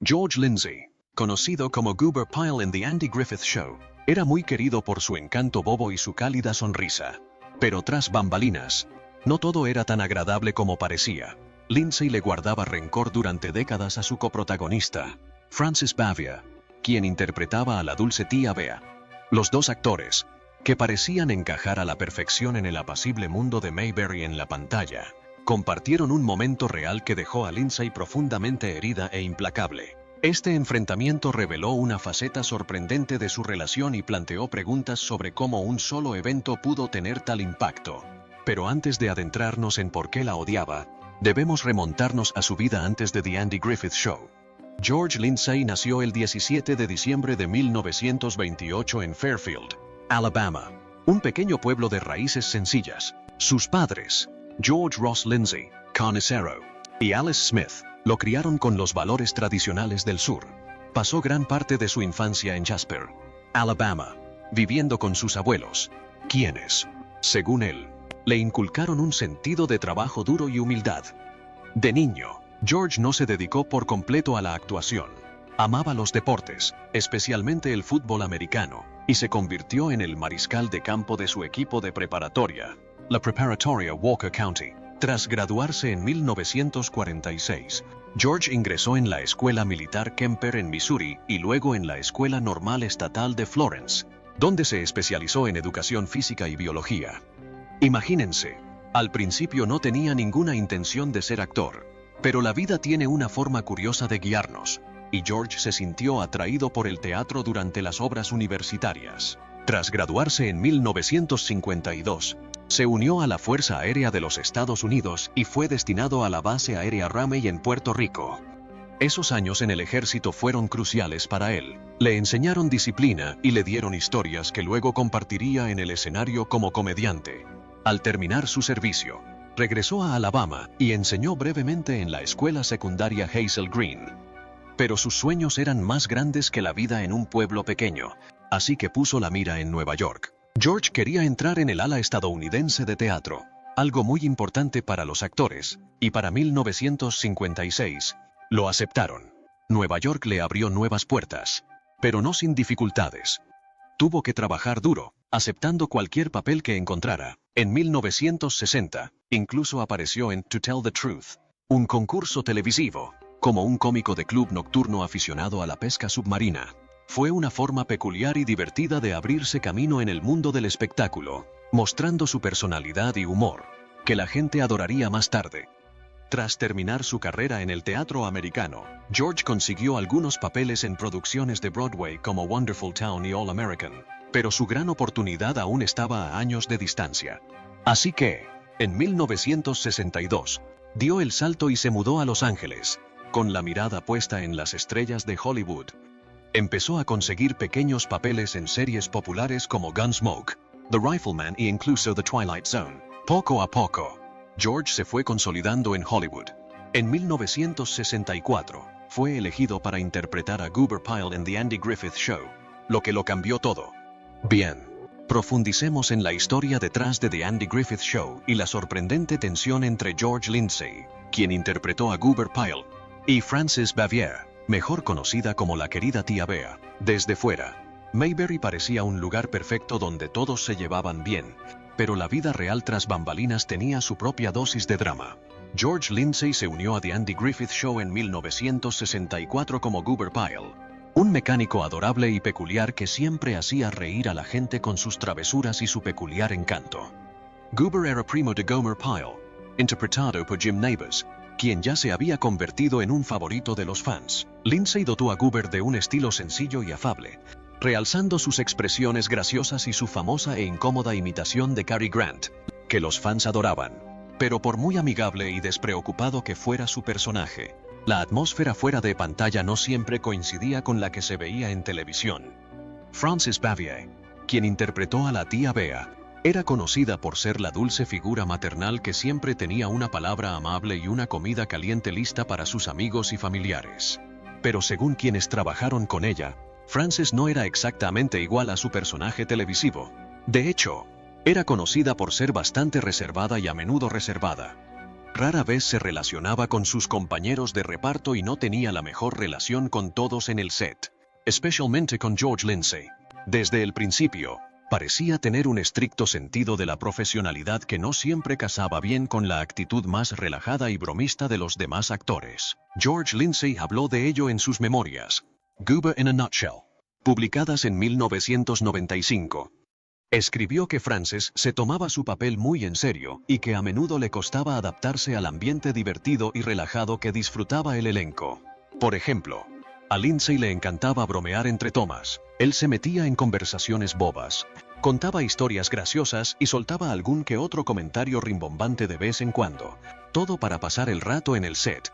George Lindsay, conocido como Goober Pyle en The Andy Griffith Show, era muy querido por su encanto bobo y su cálida sonrisa. Pero tras bambalinas, no todo era tan agradable como parecía. Lindsay le guardaba rencor durante décadas a su coprotagonista, Frances Bavier, quien interpretaba a la dulce tía Bea. Los dos actores, que parecían encajar a la perfección en el apacible mundo de Mayberry en la pantalla, compartieron un momento real que dejó a Lindsay profundamente herida e implacable. Este enfrentamiento reveló una faceta sorprendente de su relación y planteó preguntas sobre cómo un solo evento pudo tener tal impacto. Pero antes de adentrarnos en por qué la odiaba, debemos remontarnos a su vida antes de The Andy Griffith Show. George Lindsay nació el 17 de diciembre de 1928 en Fairfield, Alabama, un pequeño pueblo de raíces sencillas. Sus padres, George Ross Lindsay, carnicero, y Alice Smith, lo criaron con los valores tradicionales del sur. Pasó gran parte de su infancia en Jasper, Alabama, viviendo con sus abuelos, quienes, según él, le inculcaron un sentido de trabajo duro y humildad. De niño, George no se dedicó por completo a la actuación. Amaba los deportes, especialmente el fútbol americano, y se convirtió en el mariscal de campo de su equipo de preparatoria, la Preparatoria Walker County. Tras graduarse en 1946, George ingresó en la Escuela Militar Kemper en Missouri y luego en la Escuela Normal Estatal de Florence, donde se especializó en educación física y biología. Imagínense, al principio no tenía ninguna intención de ser actor, pero la vida tiene una forma curiosa de guiarnos, y George se sintió atraído por el teatro durante las obras universitarias. Tras graduarse en 1952, se unió a la Fuerza Aérea de los Estados Unidos y fue destinado a la Base Aérea Ramey en Puerto Rico. Esos años en el ejército fueron cruciales para él. Le enseñaron disciplina y le dieron historias que luego compartiría en el escenario como comediante. Al terminar su servicio, regresó a Alabama y enseñó brevemente en la escuela secundaria Hazel Green. Pero sus sueños eran más grandes que la vida en un pueblo pequeño, así que puso la mira en Nueva York. George quería entrar en el ala estadounidense de teatro, algo muy importante para los actores, y para 1956, lo aceptaron. Nueva York le abrió nuevas puertas, pero no sin dificultades. Tuvo que trabajar duro, aceptando cualquier papel que encontrara. En 1960, incluso apareció en To Tell the Truth, un concurso televisivo, como un cómico de club nocturno aficionado a la pesca submarina. Fue una forma peculiar y divertida de abrirse camino en el mundo del espectáculo, mostrando su personalidad y humor, que la gente adoraría más tarde. Tras terminar su carrera en el teatro americano, George consiguió algunos papeles en producciones de Broadway como Wonderful Town y All American, pero su gran oportunidad aún estaba a años de distancia. Así que, en 1962, dio el salto y se mudó a Los Ángeles, con la mirada puesta en las estrellas de Hollywood. Empezó a conseguir pequeños papeles en series populares como Gunsmoke, The Rifleman e incluso The Twilight Zone. Poco a poco, George se fue consolidando en Hollywood. En 1964, fue elegido para interpretar a Goober Pyle en The Andy Griffith Show, lo que lo cambió todo. Bien, profundicemos en la historia detrás de The Andy Griffith Show y la sorprendente tensión entre George Lindsay, quien interpretó a Goober Pyle, y Frances Bavier, mejor conocida como la querida tía Bea. Desde fuera, Mayberry parecía un lugar perfecto donde todos se llevaban bien, pero la vida real tras bambalinas tenía su propia dosis de drama. George Lindsay se unió a The Andy Griffith Show en 1964 como Goober Pyle, un mecánico adorable y peculiar que siempre hacía reír a la gente con sus travesuras y su peculiar encanto. Goober era primo de Gomer Pyle, interpretado por Jim Nabors, quien ya se había convertido en un favorito de los fans. Lindsay dotó a Goober de un estilo sencillo y afable, realzando sus expresiones graciosas y su famosa e incómoda imitación de Cary Grant, que los fans adoraban. Pero por muy amigable y despreocupado que fuera su personaje, la atmósfera fuera de pantalla no siempre coincidía con la que se veía en televisión. Frances Bavier, quien interpretó a la tía Bea, era conocida por ser la dulce figura maternal que siempre tenía una palabra amable y una comida caliente lista para sus amigos y familiares. Pero según quienes trabajaron con ella, Frances no era exactamente igual a su personaje televisivo. De hecho, era conocida por ser bastante reservada y a menudo reservada. Rara vez se relacionaba con sus compañeros de reparto y no tenía la mejor relación con todos en el set, especialmente con George Lindsay. Desde el principio, parecía tener un estricto sentido de la profesionalidad que no siempre casaba bien con la actitud más relajada y bromista de los demás actores. George Lindsay habló de ello en sus memorias, Goober in a Nutshell, publicadas en 1995. Escribió que Frances se tomaba su papel muy en serio y que a menudo le costaba adaptarse al ambiente divertido y relajado que disfrutaba el elenco. Por ejemplo, a Lindsay le encantaba bromear entre tomas. Él se metía en conversaciones bobas, contaba historias graciosas y soltaba algún que otro comentario rimbombante de vez en cuando, todo para pasar el rato en el set.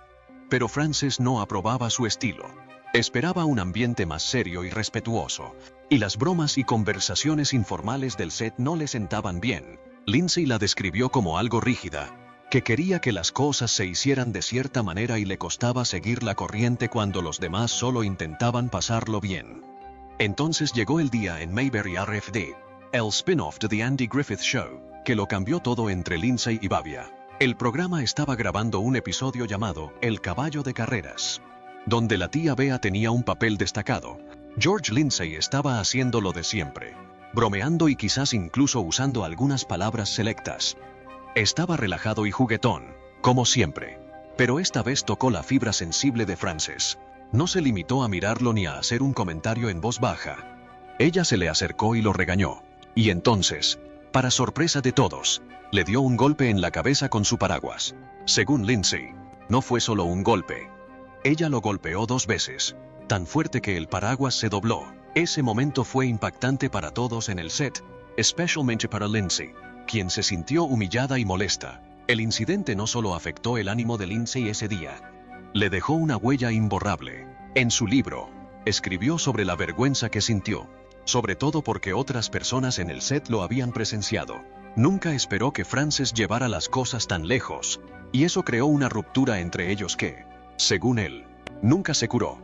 Pero Frances no aprobaba su estilo. Esperaba un ambiente más serio y respetuoso, y las bromas y conversaciones informales del set no le sentaban bien. Lindsay la describió como algo rígida, que quería que las cosas se hicieran de cierta manera y le costaba seguir la corriente cuando los demás solo intentaban pasarlo bien. Entonces llegó el día en Mayberry RFD, el spin-off de The Andy Griffith Show, que lo cambió todo entre Lindsay y Bavia. El programa estaba grabando un episodio llamado El caballo de carreras, donde la tía Bea tenía un papel destacado. George Lindsay estaba haciendo lo de siempre, bromeando y quizás incluso usando algunas palabras selectas. Estaba relajado y juguetón, como siempre, pero esta vez tocó la fibra sensible de Frances. No se limitó a mirarlo ni a hacer un comentario en voz baja. Ella se le acercó y lo regañó, y entonces, para sorpresa de todos, le dio un golpe en la cabeza con su paraguas. Según Lindsay, no fue solo un golpe. Ella lo golpeó 2 veces, tan fuerte que el paraguas se dobló. Ese momento fue impactante para todos en el set, especialmente para Lindsay, quien se sintió humillada y molesta. El incidente no solo afectó el ánimo de Lindsay ese día, le dejó una huella imborrable. En su libro, escribió sobre la vergüenza que sintió, sobre todo porque otras personas en el set lo habían presenciado. Nunca esperó que Frances llevara las cosas tan lejos, y eso creó una ruptura entre ellos que, según él, nunca se curó.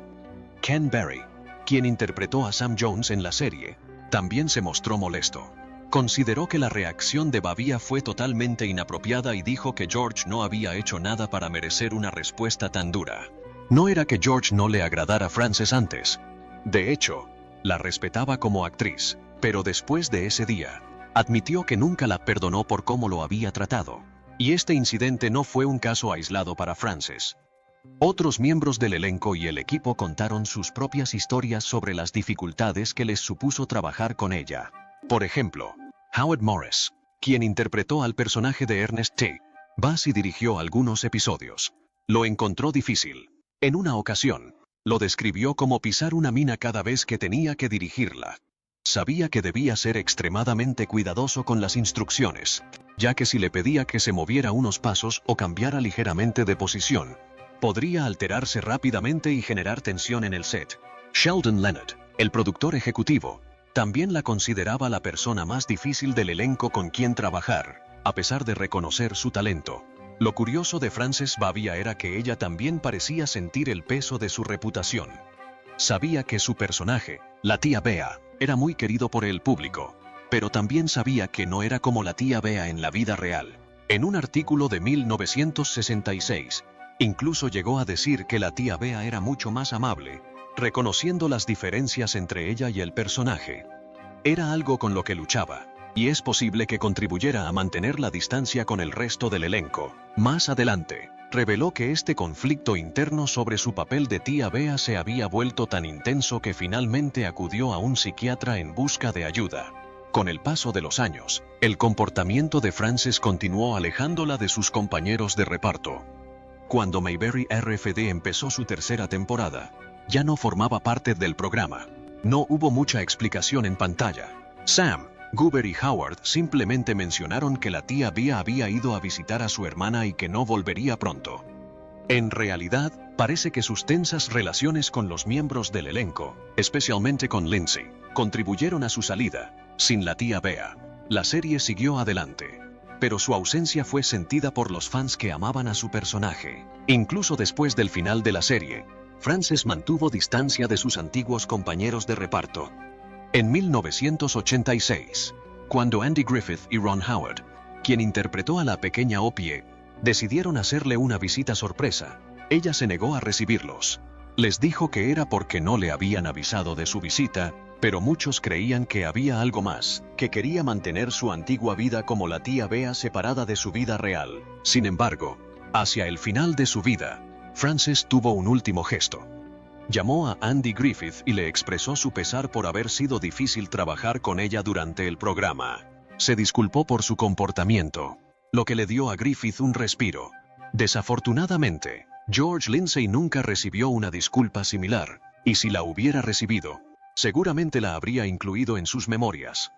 Ken Berry, quien interpretó a Sam Jones en la serie, también se mostró molesto. Consideró que la reacción de Bavia fue totalmente inapropiada y dijo que George no había hecho nada para merecer una respuesta tan dura. No era que George no le agradara a Frances antes. De hecho, la respetaba como actriz, pero después de ese día, admitió que nunca la perdonó por cómo lo había tratado. Y este incidente no fue un caso aislado para Frances. Otros miembros del elenco y el equipo contaron sus propias historias sobre las dificultades que les supuso trabajar con ella. Por ejemplo, Howard Morris, quien interpretó al personaje de Ernest T. Bass y dirigió algunos episodios, lo encontró difícil. En una ocasión, lo describió como pisar una mina cada vez que tenía que dirigirla. Sabía que debía ser extremadamente cuidadoso con las instrucciones, ya que si le pedía que se moviera unos pasos o cambiara ligeramente de posición, podría alterarse rápidamente y generar tensión en el set. Sheldon Leonard, el productor ejecutivo, también la consideraba la persona más difícil del elenco con quien trabajar, a pesar de reconocer su talento. Lo curioso de Frances Bavia era que ella también parecía sentir el peso de su reputación. Sabía que su personaje, la tía Bea, era muy querido por el público, pero también sabía que no era como la tía Bea en la vida real. En un artículo de 1966, incluso llegó a decir que la tía Bea era mucho más amable, reconociendo las diferencias entre ella y el personaje. Era algo con lo que luchaba, y es posible que contribuyera a mantener la distancia con el resto del elenco. Más adelante, reveló que este conflicto interno sobre su papel de tía Bea se había vuelto tan intenso que finalmente acudió a un psiquiatra en busca de ayuda. Con el paso de los años, el comportamiento de Frances continuó alejándola de sus compañeros de reparto. Cuando Mayberry RFD empezó su tercera temporada, ya no formaba parte del programa. No hubo mucha explicación en pantalla. Sam, Goober y Howard simplemente mencionaron que la tía Bea había ido a visitar a su hermana y que no volvería pronto. En realidad, parece que sus tensas relaciones con los miembros del elenco, especialmente con Lindsay, contribuyeron a su salida. Sin la tía Bea, la serie siguió adelante, pero su ausencia fue sentida por los fans que amaban a su personaje. Incluso después del final de la serie, Frances mantuvo distancia de sus antiguos compañeros de reparto. En 1986, cuando Andy Griffith y Ron Howard, quien interpretó a la pequeña Opie, decidieron hacerle una visita sorpresa. Ella se negó a recibirlos. Les dijo que era porque no le habían avisado de su visita, pero muchos creían que había algo más, que quería mantener su antigua vida como la tía Bea separada de su vida real. Sin embargo, hacia el final de su vida, Frances tuvo un último gesto. Llamó a Andy Griffith y le expresó su pesar por haber sido difícil trabajar con ella durante el programa. Se disculpó por su comportamiento, lo que le dio a Griffith un respiro. Desafortunadamente, George Lindsay nunca recibió una disculpa similar, y si la hubiera recibido, seguramente la habría incluido en sus memorias.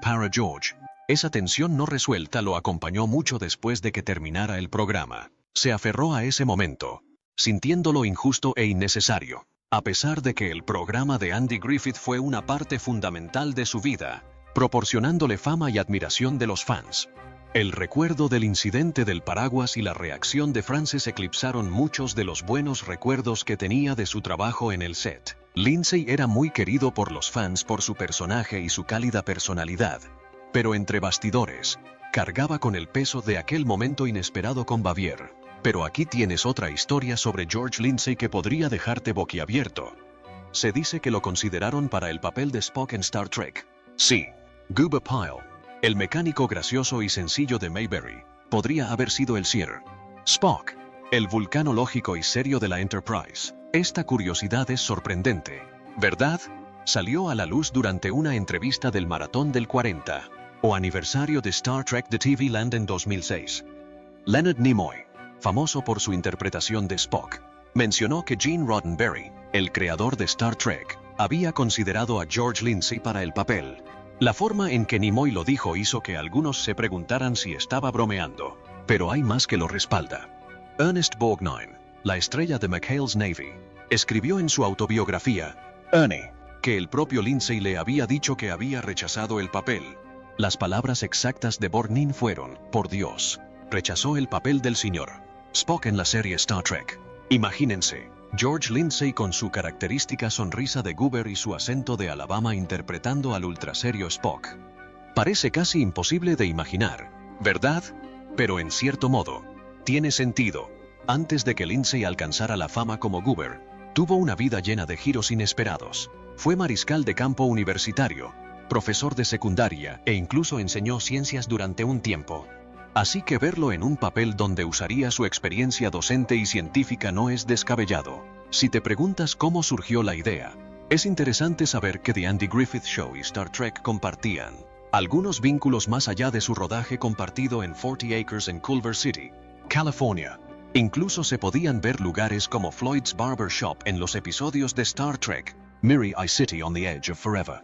Para George, esa tensión no resuelta lo acompañó mucho después de que terminara el programa. Se aferró a ese momento, sintiéndolo injusto e innecesario. A pesar de que el programa de Andy Griffith fue una parte fundamental de su vida, proporcionándole fama y admiración de los fans. El recuerdo del incidente del paraguas y la reacción de Frances eclipsaron muchos de los buenos recuerdos que tenía de su trabajo en el set. Lindsay era muy querido por los fans por su personaje y su cálida personalidad, pero entre bastidores, cargaba con el peso de aquel momento inesperado con Xavier. Pero aquí tienes otra historia sobre George Lindsay que podría dejarte boquiabierto. Se dice que lo consideraron para el papel de Spock en Star Trek. Sí, Goober Pyle, el mecánico gracioso y sencillo de Mayberry, podría haber sido el Sir Spock, el vulcano lógico y serio de la Enterprise. Esta curiosidad es sorprendente, ¿verdad? Salió a la luz durante una entrevista del Maratón del 40, o aniversario de Star Trek de TV Land en 2006. Leonard Nimoy, famoso por su interpretación de Spock, mencionó que Gene Roddenberry, el creador de Star Trek, había considerado a George Lindsay para el papel. La forma en que Nimoy lo dijo hizo que algunos se preguntaran si estaba bromeando, pero hay más que lo respalda. Ernest Borgnine, la estrella de McHale's Navy, escribió en su autobiografía, Ernie, que el propio Lindsay le había dicho que había rechazado el papel. Las palabras exactas de Borgnine fueron, por Dios, rechazó el papel del señor Spock en la serie Star Trek. Imagínense, George Lindsay con su característica sonrisa de Goober y su acento de Alabama interpretando al ultraserio Spock. Parece casi imposible de imaginar, ¿verdad? Pero en cierto modo, tiene sentido. Antes de que Lindsay alcanzara la fama como Goober, tuvo una vida llena de giros inesperados. Fue mariscal de campo universitario, profesor de secundaria e incluso enseñó ciencias durante un tiempo. Así que verlo en un papel donde usaría su experiencia docente y científica no es descabellado. Si te preguntas cómo surgió la idea, es interesante saber que The Andy Griffith Show y Star Trek compartían algunos vínculos más allá de su rodaje compartido en 40 Acres en Culver City, California. Incluso se podían ver lugares como Floyd's Barber Shop en los episodios de Star Trek, Miri City on the Edge of Forever.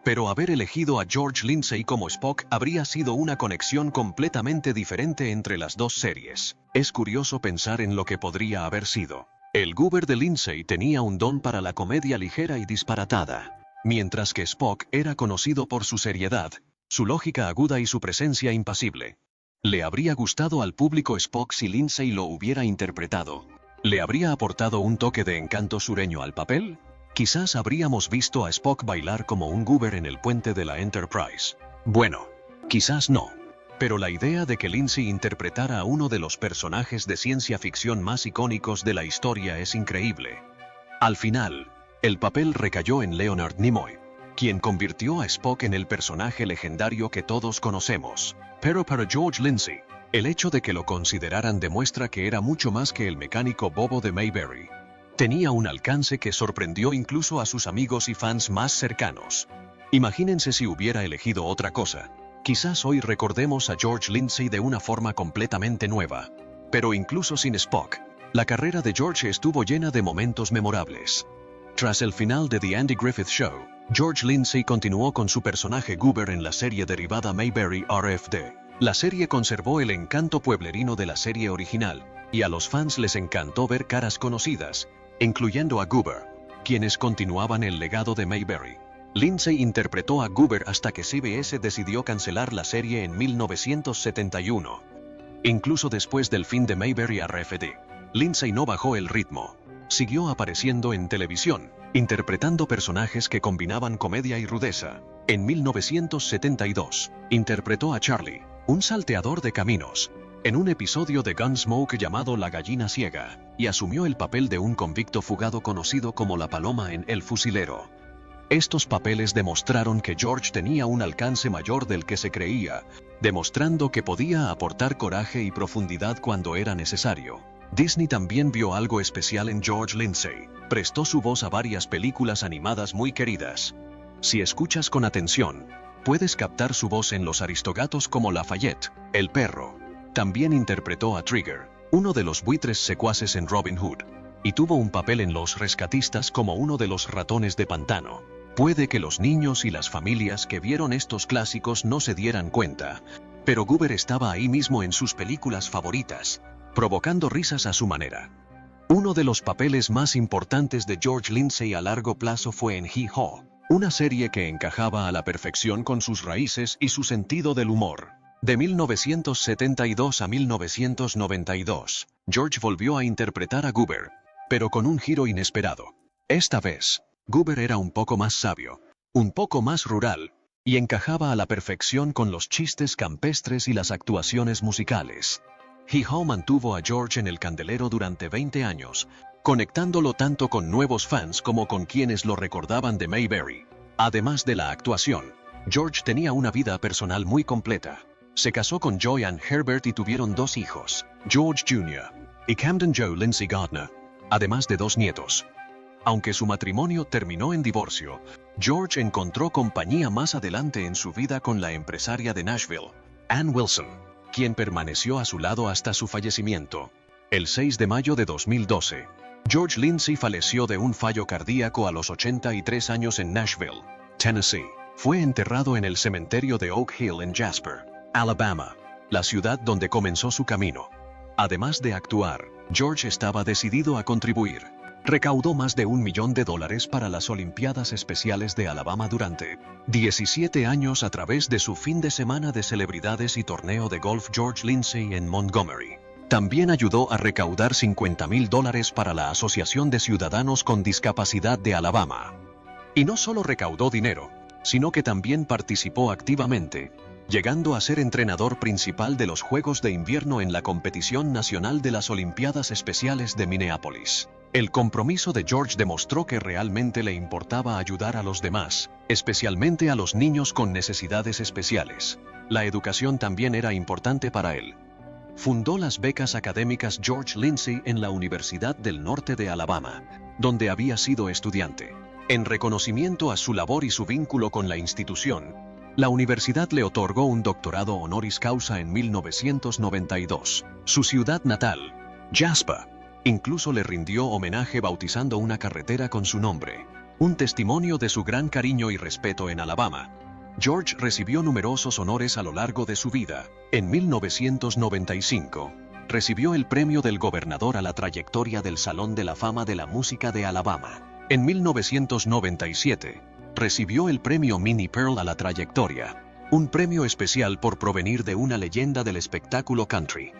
Pero haber elegido a George Lindsay como Spock habría sido una conexión completamente diferente entre las dos series. Es curioso pensar en lo que podría haber sido. El Goober de Lindsay tenía un don para la comedia ligera y disparatada, mientras que Spock era conocido por su seriedad, su lógica aguda y su presencia impasible. ¿Le habría gustado al público Spock si Lindsay lo hubiera interpretado? ¿Le habría aportado un toque de encanto sureño al papel? Quizás habríamos visto a Spock bailar como un Goober en el puente de la Enterprise. Bueno, quizás no. Pero la idea de que Lindsay interpretara a uno de los personajes de ciencia ficción más icónicos de la historia es increíble. Al final, el papel recayó en Leonard Nimoy, quien convirtió a Spock en el personaje legendario que todos conocemos. Pero para George Lindsay, el hecho de que lo consideraran demuestra que era mucho más que el mecánico bobo de Mayberry. Tenía un alcance que sorprendió incluso a sus amigos y fans más cercanos. Imagínense si hubiera elegido otra cosa. Quizás hoy recordemos a George Lindsay de una forma completamente nueva. Pero incluso sin Spock, la carrera de George estuvo llena de momentos memorables. Tras el final de The Andy Griffith Show, George Lindsay continuó con su personaje Goober en la serie derivada Mayberry RFD. La serie conservó el encanto pueblerino de la serie original, y a los fans les encantó ver caras conocidas, incluyendo a Goober, quienes continuaban el legado de Mayberry. Lindsay interpretó a Goober hasta que CBS decidió cancelar la serie en 1971. Incluso después del fin de Mayberry RFD, Lindsay no bajó el ritmo. Siguió apareciendo en televisión, interpretando personajes que combinaban comedia y rudeza. En 1972, interpretó a Charlie, un salteador de caminos, en un episodio de Gunsmoke llamado La gallina ciega, y asumió el papel de un convicto fugado conocido como La Paloma en El fusilero. Estos papeles demostraron que George tenía un alcance mayor del que se creía, demostrando que podía aportar coraje y profundidad cuando era necesario. Disney también vio algo especial en George Lindsay. Prestó su voz a varias películas animadas muy queridas. Si escuchas con atención, puedes captar su voz en Los Aristogatos como Lafayette, el perro. También interpretó a Trigger, uno de los buitres secuaces en Robin Hood, y tuvo un papel en Los Rescatistas como uno de los ratones de pantano. Puede que los niños y las familias que vieron estos clásicos no se dieran cuenta, pero Goober estaba ahí mismo en sus películas favoritas, provocando risas a su manera. Uno de los papeles más importantes de George Lindsay a largo plazo fue en Hee-Haw, una serie que encajaba a la perfección con sus raíces y su sentido del humor. De 1972 a 1992, George volvió a interpretar a Goober, pero con un giro inesperado. Esta vez, Goober era un poco más sabio, un poco más rural, y encajaba a la perfección con los chistes campestres y las actuaciones musicales. Hee-Haw mantuvo a George en el candelero durante 20 años, conectándolo tanto con nuevos fans como con quienes lo recordaban de Mayberry. Además de la actuación, George tenía una vida personal muy completa. Se casó con Joy Ann Herbert y tuvieron 2 hijos, George Jr. y Camden Joe Lindsay Gardner, además de 2 nietos. Aunque su matrimonio terminó en divorcio, George encontró compañía más adelante en su vida con la empresaria de Nashville, Ann Wilson, quien permaneció a su lado hasta su fallecimiento. El 6 de mayo de 2012, George Lindsay falleció de un fallo cardíaco a los 83 años en Nashville, Tennessee. Fue enterrado en el cementerio de Oak Hill en Jasper, Alabama, la ciudad donde comenzó su camino. Además de actuar, George estaba decidido a contribuir. Recaudó más de $1 millón para las Olimpiadas Especiales de Alabama durante 17 años a través de su fin de semana de celebridades y torneo de golf George Lindsay en Montgomery. También ayudó a recaudar $50,000 para la Asociación de Ciudadanos con Discapacidad de Alabama. Y no solo recaudó dinero, sino que también participó activamente, llegando a ser entrenador principal de los Juegos de Invierno en la competición nacional de las Olimpiadas Especiales de Minneapolis. El compromiso de George demostró que realmente le importaba ayudar a los demás, especialmente a los niños con necesidades especiales. La educación también era importante para él. Fundó las becas académicas George Lindsay en la Universidad del Norte de Alabama, donde había sido estudiante. En reconocimiento a su labor y su vínculo con la institución, la universidad le otorgó un doctorado honoris causa en 1992. Su ciudad natal, Jasper, incluso le rindió homenaje bautizando una carretera con su nombre, un testimonio de su gran cariño y respeto en Alabama. George recibió numerosos honores a lo largo de su vida. En 1995, recibió el premio del gobernador a la trayectoria del Salón de la Fama de la Música de Alabama. En 1997, recibió el premio Minnie Pearl a la trayectoria, un premio especial por provenir de una leyenda del espectáculo country.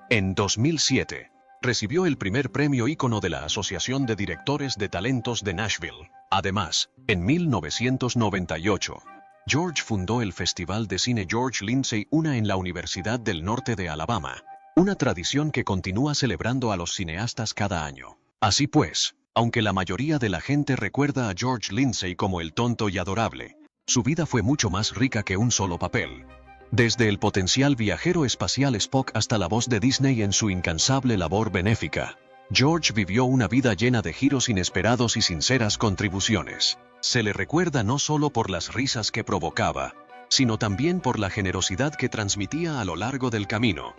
En 2007, recibió el primer premio ícono de la Asociación de Directores de Talentos de Nashville. Además, en 1998, George fundó el Festival de Cine George Lindsay I en la Universidad del Norte de Alabama, una tradición que continúa celebrando a los cineastas cada año. Así pues, aunque la mayoría de la gente recuerda a George Lindsay como el tonto y adorable, su vida fue mucho más rica que un solo papel. Desde el potencial viajero espacial Spock hasta la voz de Disney en su incansable labor benéfica, George vivió una vida llena de giros inesperados y sinceras contribuciones. Se le recuerda no solo por las risas que provocaba, sino también por la generosidad que transmitía a lo largo del camino.